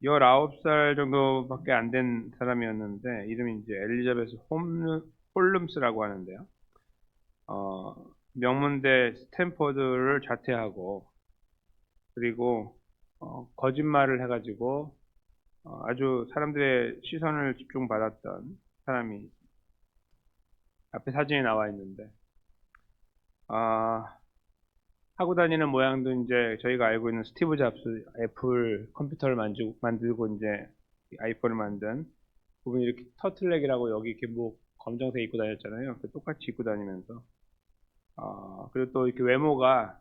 19살 정도밖에 안 된 사람이었는데, 이름이 이제 엘리자베스 홀름스라고 하는데요. 어, 명문대 스탠퍼드를 자퇴하고, 그리고, 거짓말을 해가지고, 아주 사람들의 시선을 집중받았던 사람이 앞에 사진에 나와 있는데, 아, 하고 다니는 모양도 이제 저희가 알고 있는 스티브 잡스 애플 컴퓨터를 만들고 이제 아이폰을 만든 그분이 이렇게 터틀넥이라고 여기 이렇게 뭐 검정색 입고 다녔잖아요. 그 똑같이 입고 다니면서 그리고 또 이렇게 외모가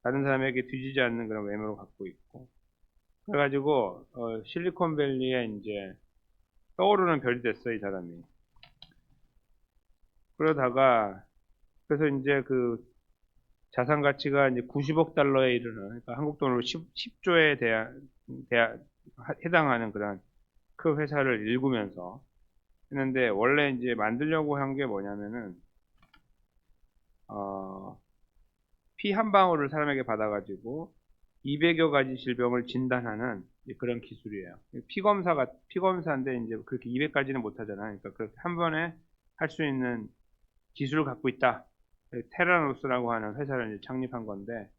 다른 사람에게 뒤지지 않는 그런 외모를 갖고 있고 그래가지고 실리콘밸리에 이제 떠오르는 별이 됐어요, 이 사람이. 그러다가 그래서 이제 그 자산 가치가 이제 90억 달러에 이르는 그러니까 한국 돈으로 10조에 해당하는 그런 큰 회사를 일구면서 했는데 원래 이제 만들려고 한 게 뭐냐면은 어, 피 한 방울을 사람에게 받아가지고 200여 가지 질병을 진단하는 이제 그런 기술이에요. 피검사인데 이제 그렇게 200가지는 못 하잖아요. 그러니까 그렇게 한 번에 할 수 있는 기술을 갖고 있다. 테라노스라고 하는 회사를 이제 창립한 건데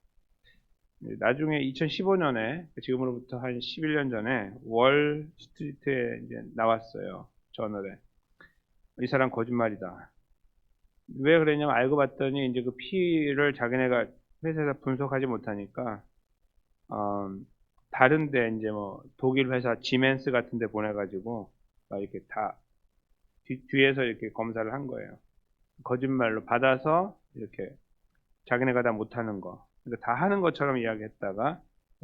나중에 2015년에 지금으로부터 한 11년 전에 월 스트리트에 이제 나왔어요. 저널에. 이 사람 거짓말이다. 왜 그랬냐면 알고 봤더니 이제 그 피를 자기네가 회사에서 분석하지 못하니까 어, 다른데 이제 뭐 독일 회사 지멘스 같은 데 보내가지고 막 이렇게 다 뒤에서 이렇게 검사를 한 거예요. 거짓말로 받아서 이렇게 자기네가 다 못하는 거. 그러니까 다 하는 것처럼 이야기했다가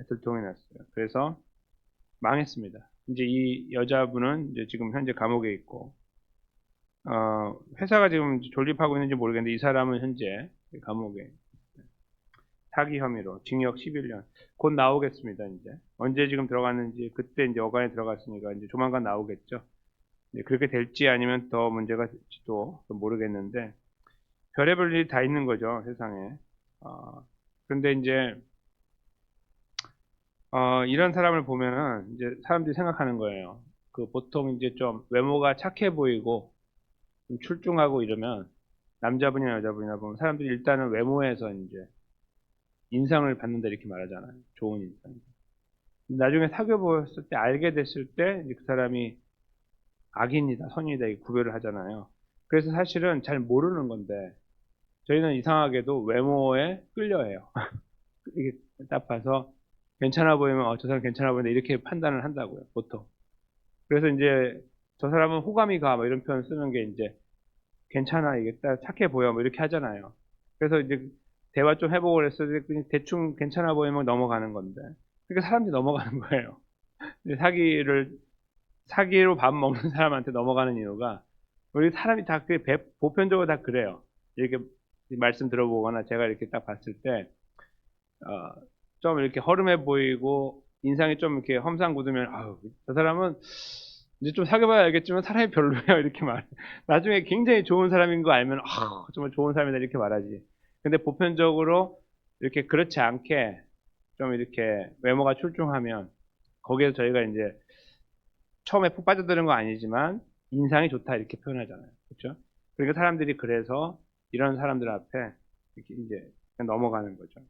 들통이 났어요. 그래서 망했습니다. 이제 이 여자분은 이제 지금 현재 감옥에 있고, 회사가 지금 존립하고 있는지 모르겠는데 이 사람은 현재 감옥에 사기 혐의로 징역 11년. 곧 나오겠습니다, 이제. 언제 지금 들어갔는지, 그때 이제 어간에 들어갔으니까 이제 조만간 나오겠죠. 이제 그렇게 될지 아니면 더 문제가 될지도 모르겠는데, 별의별 일이 다 있는 거죠, 세상에. 그런데 이제, 이런 사람을 보면은 이제 사람들이 생각하는 거예요. 그 보통 이제 좀 외모가 착해 보이고, 좀 출중하고 이러면, 남자분이나 여자분이나 보면 사람들이 일단은 외모에서 이제 인상을 받는다 이렇게 말하잖아요. 좋은 인상. 나중에 사귀어 보았을 때 알게 됐을 때 이제 그 사람이 악인이다, 선인이다 이 구별을 하잖아요. 그래서 사실은 잘 모르는 건데 저희는 이상하게도 외모에 끌려해요. 이게 딱 봐서 괜찮아 보이면 저 사람 괜찮아 보인다 이렇게 판단을 한다고요, 보통. 그래서 이제 저 사람은 호감이 가, 뭐 이런 표현 쓰는 게 이제 괜찮아, 이게 딱 착해 보여, 뭐 이렇게 하잖아요. 그래서 이제 대화 좀 해보고 그랬을 때 그냥 대충 괜찮아 보이면 넘어가는 건데. 그러니까 사람들이 넘어가는 거예요. 이제 사기로 밥 먹는 사람한테 넘어가는 이유가 우리 사람이 다 보편적으로 다 그래요. 이렇게 말씀 들어보거나 제가 이렇게 딱 봤을 때, 좀 이렇게 허름해 보이고 인상이 좀 이렇게 험상궂으면 아우, 저 사람은 이제 좀 사귀어봐야 알겠지만 사람이 별로예요. 이렇게 말. 나중에 굉장히 좋은 사람인 거 알면 정말 좋은 사람이다 이렇게 말하지. 근데 보편적으로 이렇게 그렇지 않게 좀 이렇게 외모가 출중하면 거기에서 저희가 이제 처음에 푹 빠져드는 거 아니지만 인상이 좋다 이렇게 표현하잖아요. 그렇죠? 그러니까 사람들이 그래서 이런 사람들 앞에 이렇게 이제 그냥 넘어가는 거죠.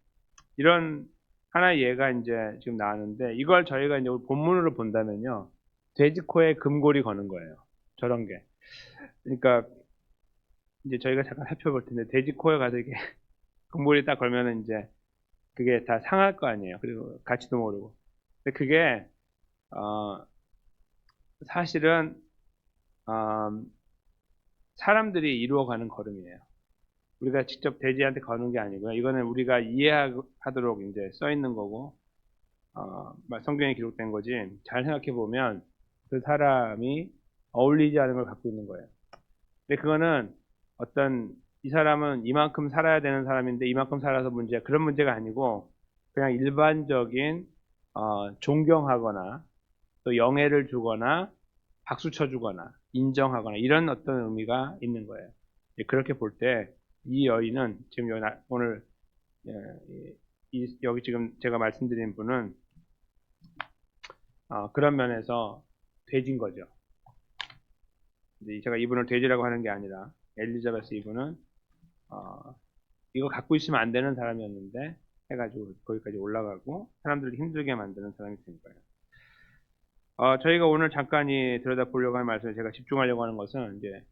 이런 하나의 예가 이제 지금 나왔는데 이걸 저희가 이제 본문으로 본다면요. 돼지코에 금골이 거는 거예요. 저런 게. 그러니까 이제 저희가 잠깐 살펴볼 텐데 돼지코에 가서 이게 금골이 딱 걸면은 이제 그게 다 상할 거 아니에요. 그리고 가치도 모르고. 근데 그게 어, 사실은 어, 사람들이 이루어가는 걸음이에요. 우리가 직접 돼지한테 거는 게 아니고요. 이거는 우리가 이해하도록 이제 써 있는 거고, 성경에 기록된 거지. 잘 생각해 보면 그 사람이 어울리지 않은 걸 갖고 있는 거예요. 근데 그거는 어떤 이 사람은 이만큼 살아야 되는 사람인데 이만큼 살아서 문제야. 그런 문제가 아니고 그냥 일반적인 존경하거나 또 영예를 주거나 박수 쳐주거나 인정하거나 이런 어떤 의미가 있는 거예요. 그렇게 볼 때 이 여인은 지금 오늘 예, 여기 지금 제가 말씀드린 분은 그런 면에서 돼지인 거죠. 근데 제가 이분을 돼지라고 하는 게 아니라 엘리자베스 이분은 이거 갖고 있으면 안 되는 사람이었는데 해가지고 거기까지 올라가고 사람들을 힘들게 만드는 사람이 된 거예요. 저희가 오늘 잠깐 들여다보려고 하는 말씀에 제가 집중하려고 하는 것은 이제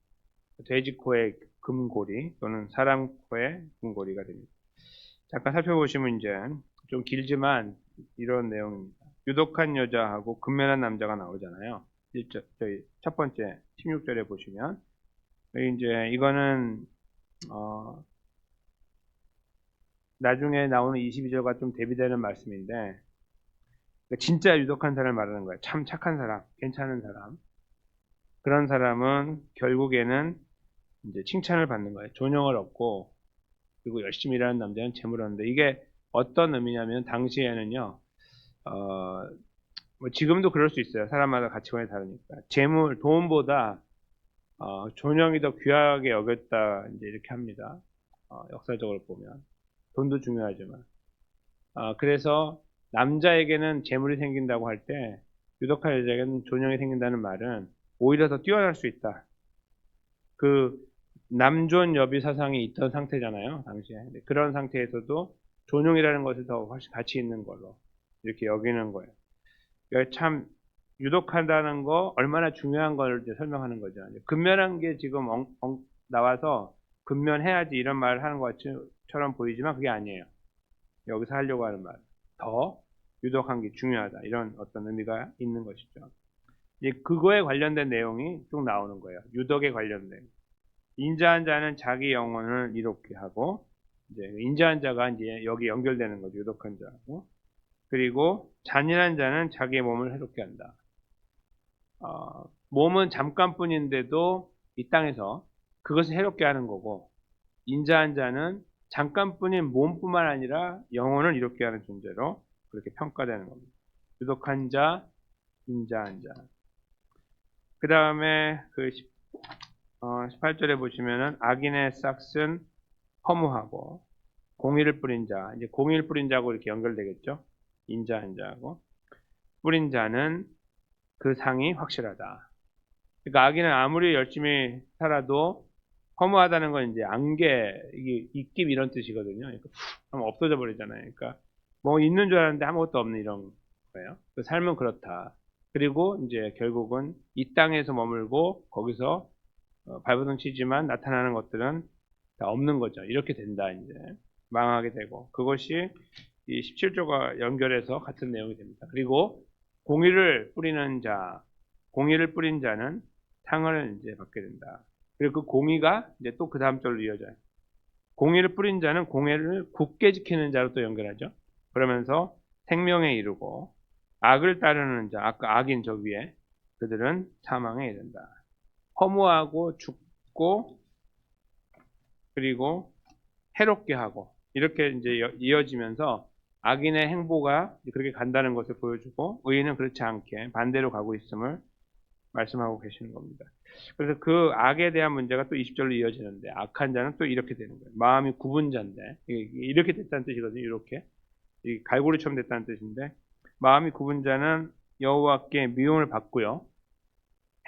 돼지 코의 금고리 또는 사람 코의 금고리가 됩니다. 잠깐 살펴보시면 이제 좀 길지만 이런 내용입니다. 유독한 여자하고 근면한 남자가 나오잖아요. 저희 첫 번째 16절에 보시면 이제 이거는 나중에 나오는 22절과 좀 대비되는 말씀인데 진짜 유독한 사람을 말하는 거예요. 참 착한 사람, 괜찮은 사람. 그런 사람은 결국에는 이제 칭찬을 받는 거예요. 존영을 얻고 그리고 열심히 일하는 남자는 재물을 얻는데 이게 어떤 의미냐면 당시에는요. 뭐 지금도 그럴 수 있어요. 사람마다 가치관이 다르니까. 재물, 돈보다 존영이 더 귀하게 여겼다 이제 이렇게 합니다. 역사적으로 보면 돈도 중요하지만. 그래서 남자에게는 재물이 생긴다고 할 때 유독한 여자에게는 존영이 생긴다는 말은 오히려 더 뛰어날 수 있다. 그 남존 여비 사상이 있던 상태잖아요, 당시에. 그런 상태에서도 존용이라는 것이 더 훨씬 가치 있는 걸로 이렇게 여기는 거예요. 그러니까 참 유독한다는 거 얼마나 중요한 걸 이제 설명하는 거죠. 근면한 게 지금 나와서 근면해야지 이런 말을 하는 것처럼 보이지만 그게 아니에요. 여기서 하려고 하는 말. 더 유독한 게 중요하다. 이런 어떤 의미가 있는 것이죠. 이제 그거에 관련된 내용이 쭉 나오는 거예요. 유독에 관련된. 인자한 자는 자기 영혼을 이롭게 하고, 이제 인자한 자가 이제 여기 연결되는 거죠. 유독한 자하고. 그리고 잔인한 자는 자기의 몸을 해롭게 한다. 몸은 잠깐뿐인데도 이 땅에서 그것을 해롭게 하는 거고, 인자한 자는 잠깐뿐인 몸뿐만 아니라 영혼을 이롭게 하는 존재로 그렇게 평가되는 겁니다. 유독한 자, 인자한 자. 그 다음에 그 18절에 보시면은 악인의 싹은 허무하고 공의를 뿌린 자, 이제 공의를 뿌린 자하고 이렇게 연결되겠죠. 인자한 자하고 뿌린 자는 그 상이 확실하다. 그러니까 악인은 아무리 열심히 살아도 허무하다는 건 이제 안개, 이게 입김 이런 뜻이거든요. 그러니까 하면 없어져 버리잖아요. 그러니까 뭐 있는 줄 알았는데 아무것도 없는 이런 거예요. 그 삶은 그렇다. 그리고 이제 결국은 이 땅에서 머물고 거기서 발버둥 치지만 나타나는 것들은 다 없는 거죠. 이렇게 된다 이제 망하게 되고 그것이 이 17조가 연결해서 같은 내용이 됩니다. 그리고 공의를 뿌리는 자, 공의를 뿌린 자는 상을 이제 받게 된다. 그리고 그 공의가 이제 또 그 다음 절로 이어져요. 공의를 뿌린 자는 공의를 굳게 지키는 자로 또 연결하죠. 그러면서 생명에 이르고 악을 따르는 자, 아까 악인 저 위에 그들은 사망에 이른다. 허무하고 죽고 그리고 해롭게 하고 이렇게 이제 이어지면서 악인의 행보가 그렇게 간다는 것을 보여주고 의인은 그렇지 않게 반대로 가고 있음을 말씀하고 계시는 겁니다. 그래서 그 악에 대한 문제가 또 20절로 이어지는데 악한 자는 또 이렇게 되는 거예요. 마음이 굽은 자인데 이렇게 됐다는 뜻이거든요. 이렇게 갈고리처럼 됐다는 뜻인데 마음이 굽은 자는 여호와께 미움을 받고요.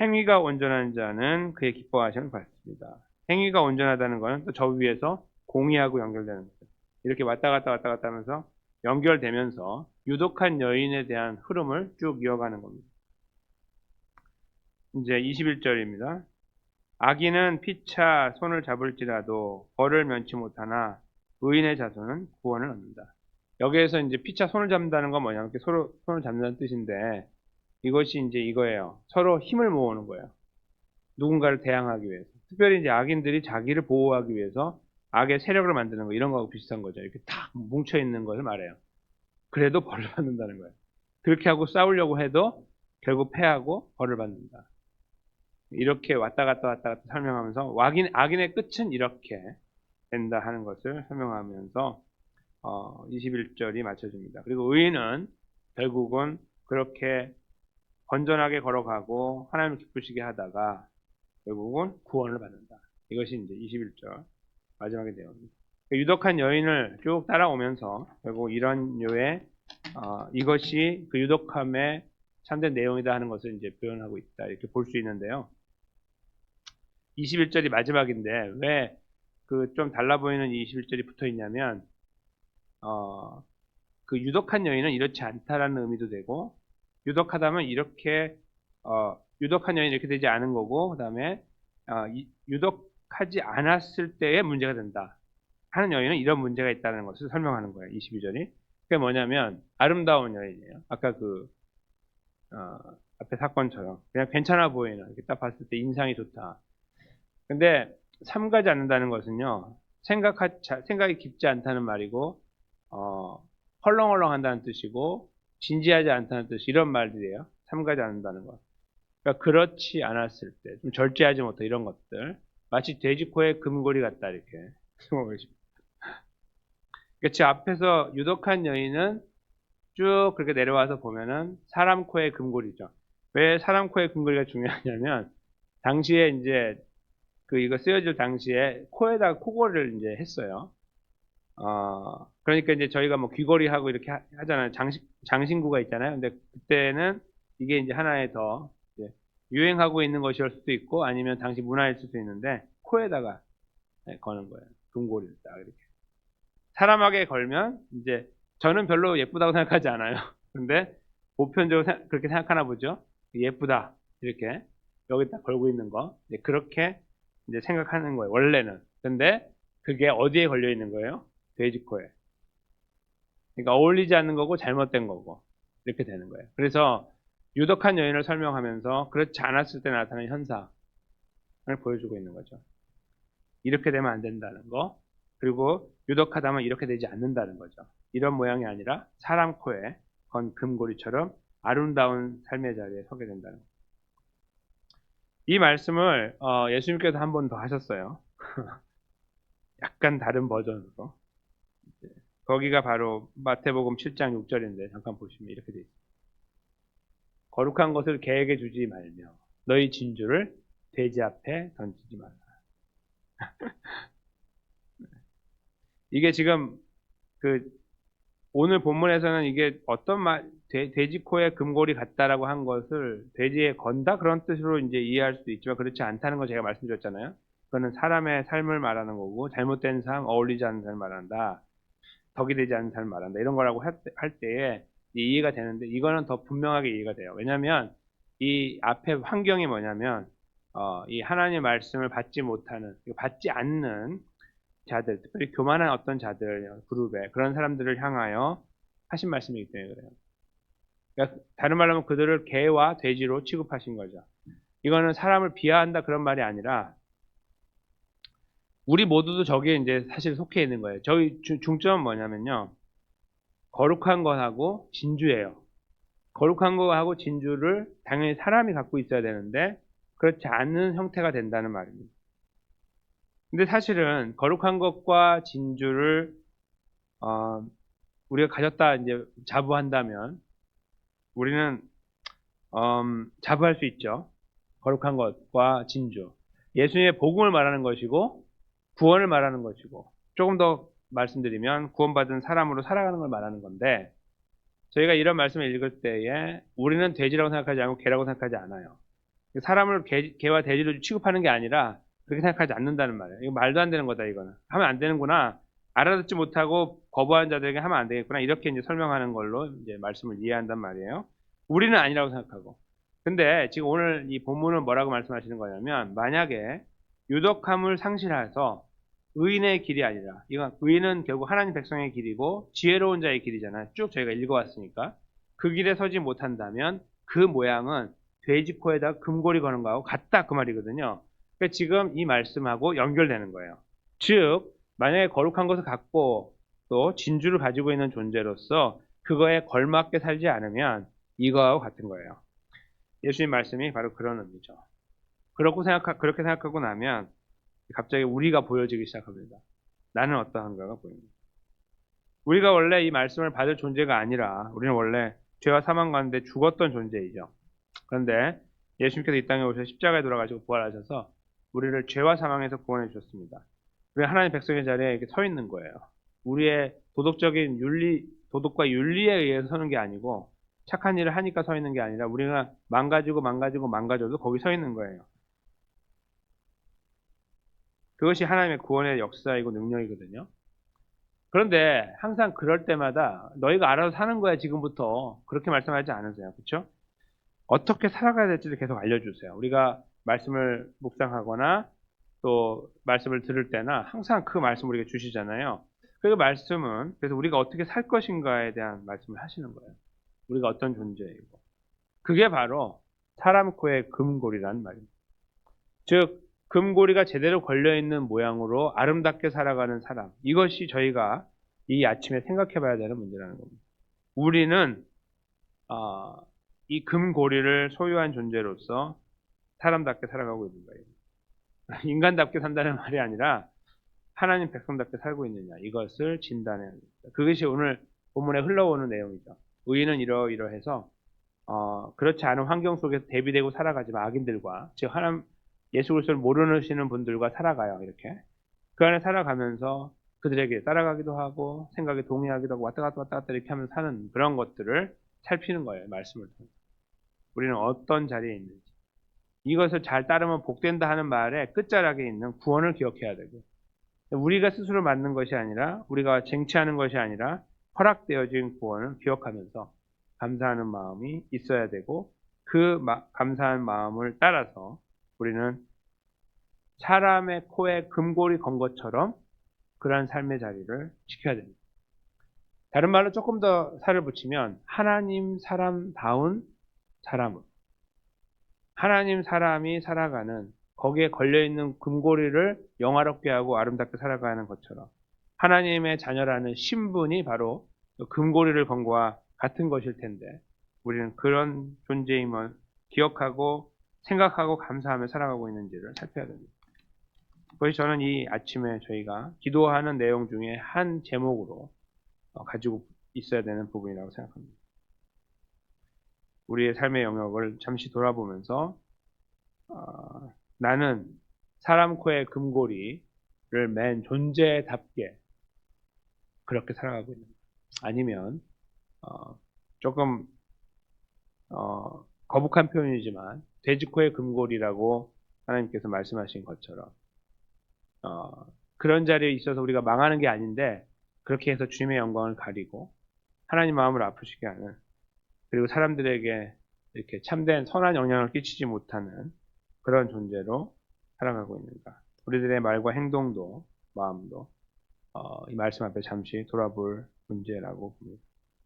행위가 온전한 자는 그의 기뻐하심을 받습니다. 행위가 온전하다는 것은 또 저 위에서 공의하고 연결되는 거죠. 이렇게 왔다 갔다 하면서 연결되면서 유독한 여인에 대한 흐름을 쭉 이어가는 겁니다. 이제 21절입니다. 악인은 피차 손을 잡을지라도 벌을 면치 못하나 의인의 자손은 구원을 얻는다. 여기에서 이제 피차 손을 잡는다는 건 뭐냐면 서로 손을 잡는다는 뜻인데 이것이 이제 이거예요. 서로 힘을 모으는 거예요. 누군가를 대항하기 위해서. 특별히 이제 악인들이 자기를 보호하기 위해서 악의 세력을 만드는 거 이런 거하고 비슷한 거죠. 이렇게 탁 뭉쳐 있는 것을 말해요. 그래도 벌을 받는다는 거예요. 그렇게 하고 싸우려고 해도 결국 패하고 벌을 받는다. 이렇게 왔다 갔다 설명하면서 악인의 끝은 이렇게 된다 하는 것을 설명하면서 21절이 맞춰집니다. 그리고 의인은 결국은 그렇게 건전하게 걸어가고 하나님을 기쁘시게 하다가 결국은 구원을 받는다. 이것이 이제 21절 마지막에 내용입니다. 유독한 여인을 쭉 따라오면서 결국 이런 류의 이것이 그 유독함의 참된 내용이다 하는 것을 이제 표현하고 있다. 이렇게 볼 수 있는데요. 21절이 마지막인데 왜 그 좀 달라 보이는 21절이 붙어 있냐면 그 유독한 여인은 이렇지 않다라는 의미도 되고 유독하다면 이렇게 유독한 여인은 이렇게 되지 않은 거고 그다음에 유독하지 않았을 때의 문제가 된다 하는 여인은 이런 문제가 있다는 것을 설명하는 거예요. 22절이. 그게 뭐냐면 아름다운 여인이에요. 아까 그 앞에 사건처럼 그냥 괜찮아 보이는 이렇게 딱 봤을 때 인상이 좋다. 근데 삼가지 않는다는 것은요. 생각이 깊지 않다는 말이고 헐렁헐렁한다는 뜻이고 진지하지 않다는 뜻 이런 말들이에요. 삼가지 않는다는 것. 그러니까 그렇지 않았을 때 좀 절제하지 못해 이런 것들 마치 돼지 코에 금고리 같다 이렇게 그치 앞에서 유독한 여인은 쭉 그렇게 내려와서 보면은 사람 코에 금고리죠. 왜 사람 코에 금고리가 중요하냐면 당시에 이제 그 이거 쓰여질 당시에 코에다가 코골이를 이제 했어요. 그러니까 이제 저희가 뭐 귀걸이 하고 이렇게 하잖아요. 장신구가 있잖아요. 근데 그때는 이게 이제 하나의 더 이제 유행하고 있는 것일 수도 있고 아니면 당시 문화일 수도 있는데 코에다가 거는 거예요. 금고리를 딱 이렇게. 사람에게 걸면 이제 저는 별로 예쁘다고 생각하지 않아요. 근데 보편적으로 그렇게 생각하나 보죠. 예쁘다 이렇게 여기 딱 걸고 있는 거 그렇게 이제 생각하는 거예요. 원래는. 근데 그게 어디에 걸려 있는 거예요? 돼지코에. 그러니까 어울리지 않는 거고 잘못된 거고 이렇게 되는 거예요. 그래서 유독한 여인을 설명하면서 그렇지 않았을 때 나타나는 현상을 보여주고 있는 거죠. 이렇게 되면 안 된다는 거. 그리고 유독하다면 이렇게 되지 않는다는 거죠. 이런 모양이 아니라 사람 코에 건 금고리처럼 아름다운 삶의 자리에 서게 된다는 거죠. 이 말씀을 예수님께서 한 번 더 하셨어요. 약간 다른 버전으로. 거기가 바로 마태복음 7장 6절인데 잠깐 보시면 이렇게 되어 있습니다. 거룩한 것을 개에게 주지 말며 너희 진주를 돼지 앞에 던지지 말라. 이게 지금 그 오늘 본문에서는 이게 어떤 돼지 코에 금고리 같다라고 한 것을 돼지에 건다 그런 뜻으로 이제 이해할 수도 있지만 그렇지 않다는 거 제가 말씀드렸잖아요. 그거는 사람의 삶을 말하는 거고 잘못된 삶, 어울리지 않는 삶을 말한다. 덕이 되지 않는 삶을 말한다. 이런 거라고 할 때에 이해가 되는데 이거는 더 분명하게 이해가 돼요. 왜냐하면 이 앞에 환경이 뭐냐면 이 하나님의 말씀을 받지 못하는, 받지 않는 자들, 특별히 교만한 어떤 자들, 그룹에 그런 사람들을 향하여 하신 말씀이기 때문에 그래요. 그러니까 다른 말로 하면 그들을 개와 돼지로 취급하신 거죠. 이거는 사람을 비하한다 그런 말이 아니라 우리 모두도 저기에 이제 사실 속해 있는 거예요. 저희 중점은 뭐냐면요. 거룩한 것하고 진주예요. 거룩한 것하고 진주를 당연히 사람이 갖고 있어야 되는데 그렇지 않은 형태가 된다는 말입니다. 근데 사실은 거룩한 것과 진주를 우리가 가졌다 이제 자부한다면 우리는 자부할 수 있죠. 거룩한 것과 진주. 예수님의 복음을 말하는 것이고 구원을 말하는 것이고 조금 더 말씀드리면 구원받은 사람으로 살아가는 걸 말하는 건데 저희가 이런 말씀을 읽을 때에 우리는 돼지라고 생각하지 않고 개라고 생각하지 않아요. 사람을 개와 돼지로 취급하는 게 아니라 그렇게 생각하지 않는다는 말이에요. 이거 말도 안 되는 거다 이거는. 하면 안 되는구나. 알아듣지 못하고 거부하는 자들에게 하면 안 되겠구나. 이렇게 이제 설명하는 걸로 이제 말씀을 이해한단 말이에요. 우리는 아니라고 생각하고. 근데 지금 오늘 이 본문은 뭐라고 말씀하시는 거냐면 만약에 유독함을 상실해서 의인의 길이 아니라 이건 의인은 결국 하나님 백성의 길이고 지혜로운 자의 길이잖아요. 쭉 저희가 읽어왔으니까 그 길에 서지 못한다면 그 모양은 돼지 코에다 금고리 거는 거하고 같다 그 말이거든요. 그러니까 지금 이 말씀하고 연결되는 거예요. 즉 만약에 거룩한 것을 갖고 또 진주를 가지고 있는 존재로서 그거에 걸맞게 살지 않으면 이거하고 같은 거예요. 예수님 말씀이 바로 그런 의미죠. 그렇게 생각하고 나면 갑자기 우리가 보여지기 시작합니다. 나는 어떠한가가 보입니다. 우리가 원래 이 말씀을 받을 존재가 아니라 우리는 원래 죄와 사망 가운데 죽었던 존재이죠. 그런데 예수님께서 이 땅에 오셔서 십자가에 돌아가시고 부활하셔서 우리를 죄와 사망에서 구원해 주셨습니다. 우리 하나님 백성의 자리에 이렇게 서 있는 거예요. 우리의 도덕적인 윤리, 도덕과 윤리에 의해서 서는 게 아니고 착한 일을 하니까 서 있는 게 아니라 우리가 망가져도 거기 서 있는 거예요. 그것이 하나님의 구원의 역사이고 능력이거든요. 그런데 항상 그럴 때마다 너희가 알아서 사는 거야 지금부터 그렇게 말씀하지 않으세요. 그렇죠? 어떻게 살아가야 될지를 계속 알려주세요. 우리가 말씀을 묵상하거나 또 말씀을 들을 때나 항상 그 말씀 우리가 주시잖아요. 그 말씀은 그래서 우리가 어떻게 살 것인가에 대한 말씀을 하시는 거예요. 우리가 어떤 존재이고. 그게 바로 사람 코의 금골이라는 말입니다. 즉 금고리가 제대로 걸려있는 모양으로 아름답게 살아가는 사람. 이것이 저희가 이 아침에 생각해 봐야 되는 문제라는 겁니다. 우리는 이 금고리를 소유한 존재로서 사람답게 살아가고 있는 거예요. 인간답게 산다는 말이 아니라 하나님 백성답게 살고 있느냐 이것을 진단해야 합니다. 그것이 오늘 본문에 흘러오는 내용이죠. 의인은 이러이러해서 그렇지 않은 환경 속에서 대비되고 살아가지만 악인들과 즉 하나님 예수 그리스도를 모르시는 분들과 살아가요. 이렇게 그 안에 살아가면서 그들에게 따라가기도 하고 생각에 동의하기도 하고 왔다 갔다 이렇게 하면서 사는 그런 것들을 살피는 거예요. 말씀을 통해 우리는 어떤 자리에 있는지 이것을 잘 따르면 복된다 하는 말의 끝자락에 있는 구원을 기억해야 되고 우리가 스스로 만든 것이 아니라 우리가 쟁취하는 것이 아니라 허락되어진 구원을 기억하면서 감사하는 마음이 있어야 되고 그 감사한 마음을 따라서 우리는 사람의 코에 금골이 건 것처럼 그러한 삶의 자리를 지켜야 됩니다. 다른 말로 조금 더 살을 붙이면 하나님 사람다운 사람은 하나님 사람이 살아가는 거기에 걸려있는 금고리를 영화롭게 하고 아름답게 살아가는 것처럼 하나님의 자녀라는 신분이 바로 금고리를 건 것과 같은 것일 텐데 우리는 그런 존재임을 기억하고 생각하고 감사하며 살아가고 있는지를 살펴야 됩니다. 그것이 저는 이 아침에 저희가 기도하는 내용 중에 한 제목으로 가지고 있어야 되는 부분이라고 생각합니다. 우리의 삶의 영역을 잠시 돌아보면서 나는 사람 코의 금고리를 맨 존재답게 그렇게 살아가고 있는가? 아니면 조금 거북한 표현이지만 돼지 코의 금고리라고 하나님께서 말씀하신 것처럼 그런 자리에 있어서 우리가 망하는 게 아닌데 그렇게 해서 주님의 영광을 가리고 하나님 마음을 아프시게 하는 그리고 사람들에게 이렇게 참된 선한 영향을 끼치지 못하는 그런 존재로 살아가고 있는가. 우리들의 말과 행동도 마음도 이 말씀 앞에 잠시 돌아볼 문제라고 봅니다.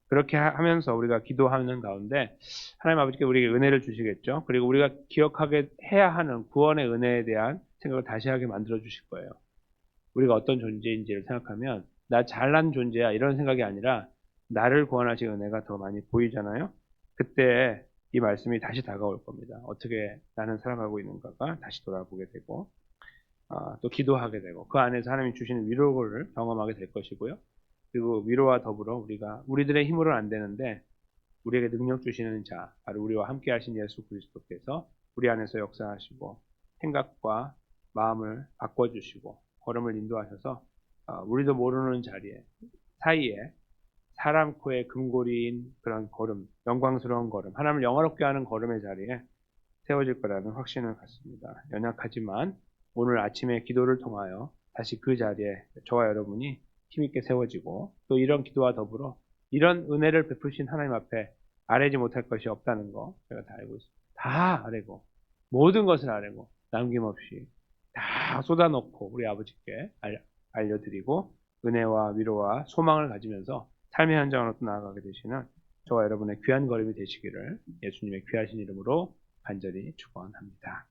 그렇게 하면서 우리가 기도하는 가운데 하나님 아버지께 우리에게 은혜를 주시겠죠. 그리고 우리가 기억하게 해야 하는 구원의 은혜에 대한 생각을 다시 하게 만들어 주실 거예요. 우리가 어떤 존재인지를 생각하면 나 잘난 존재야 이런 생각이 아니라 나를 구원하신 은혜가 더 많이 보이잖아요. 그때 이 말씀이 다시 다가올 겁니다. 어떻게 나는 살아가고 있는가가 다시 돌아보게 되고 또 기도하게 되고 그 안에서 하나님이 주시는 위로를 경험하게 될 것이고요. 그리고 위로와 더불어 우리들의 힘으로는 안 되는데 우리에게 능력 주시는 자 바로 우리와 함께 하신 예수 그리스도께서 우리 안에서 역사하시고 생각과 마음을 바꿔주시고 걸음을 인도하셔서 우리도 모르는 사이에 사람 코에 금고리인 그런 걸음, 영광스러운 걸음, 하나님을 영화롭게 하는 걸음의 자리에 세워질 거라는 확신을 갖습니다. 연약하지만 오늘 아침에 기도를 통하여 다시 그 자리에 저와 여러분이 힘있게 세워지고 또 이런 기도와 더불어 이런 은혜를 베푸신 하나님 앞에 아뢰지 못할 것이 없다는 거 제가 다 알고 있습니다. 다 아뢰고 모든 것을 아뢰고 남김없이 다 쏟아놓고 우리 아버지께 알려드리고 은혜와 위로와 소망을 가지면서 삶의 현장으로 또 나아가게 되시는 저와 여러분의 귀한 걸음이 되시기를 예수님의 귀하신 이름으로 간절히 축원합니다.